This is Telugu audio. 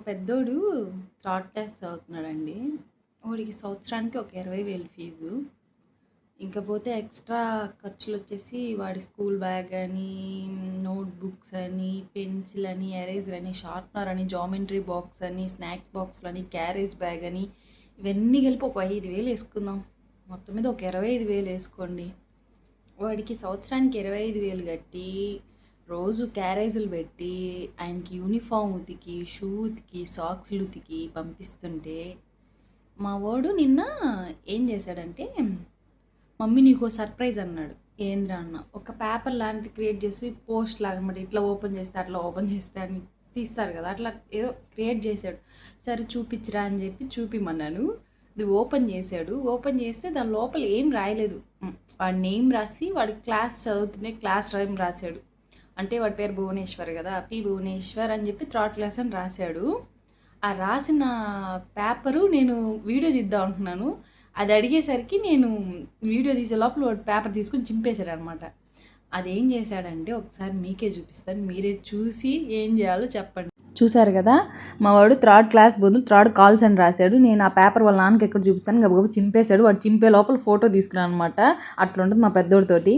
పెద్దోడు థర్డ్ క్లాస్ చదువుతున్నాడండి. వాడికి సంవత్సరానికి ఒక 20,000 ఫీజు. ఇంకపోతే ఎక్స్‌ట్రా ఖర్చులొచ్చేసి వాడి స్కూల్ బ్యాగ్ అని, నోట్ బుక్స్ అని, పెన్సిల్ అని, ఎరేజర్ అని, షార్ప్‌నర్ అని, జామెంట్రీ బాక్స్ అని, స్నాక్స్ బాక్స్‌లని, క్యారేజ్ బ్యాగ్ అని ఇవన్నీ కలిపి ఒక 5,000 యేసుకుందాం. మొత్తం మీద ఒక 25,000 యేసుకోండి. వాడికి సంవత్సరానికి 25,000 కట్టి, రోజు క్యారేజీలు పెట్టి, ఆయనకి యూనిఫామ్ ఉతికి, షూ ఉతికి, సాక్స్‌లు ఉతికి పంపిస్తుంటే, మా వాడు నిన్న ఏం చేశాడంటే, మమ్మీ నీకో సర్ప్రైజ్ అన్నాడు. ఏందిరా అన్న, ఒక పేపర్ లాంటిది క్రియేట్ చేసి పోస్ట్ లాగా అనమాట. ఇట్లా ఓపెన్ చేస్తే అట్లా ఓపెన్ చేస్తే అని తీస్తారు కదా, అట్లా ఏదో క్రియేట్ చేశాడు. సరే చూపించరా అని చెప్పి చూపిమన్నాను. ఇది ఓపెన్ చేశాడు. ఓపెన్ చేస్తే దాని లోపల ఏం రాయలేదు. వాడి నేమ్ రాసి వాడి క్లాస్ చదువుతున్న క్లాస్ నేమ్ రాశాడు. అంటే వాడి పేరు భువనేశ్వర్ కదా, పి భువనేశ్వర్ అని చెప్పి థర్డ్ క్లాస్ అని రాశాడు. ఆ రాసిన పేపరు నేను వీడియో తీద్దాం అంటున్నాను. అది అడిగేసరికి నేను వీడియో తీసే లోపల వాడు పేపర్ తీసుకొని చింపేశాడు అనమాట. అదేం చేశాడంటే ఒకసారి మీకే చూపిస్తాను, మీరే చూసి ఏం చేయాలో చెప్పండి. చూశారు కదా, మా వాడు థర్డ్ క్లాస్ బదులు థర్డ్ కాల్స్ అని రాశాడు. నేను ఆ పేపర్ వాళ్ళ నాన్నకి ఎక్కడ చూపిస్తాను గబగబా చింపేశాడు. వాడు చింపే లోపల ఫోటో తీసుకున్నాను అనమాట. అట్లా ఉంటుంది మా పెద్దోడితోటి.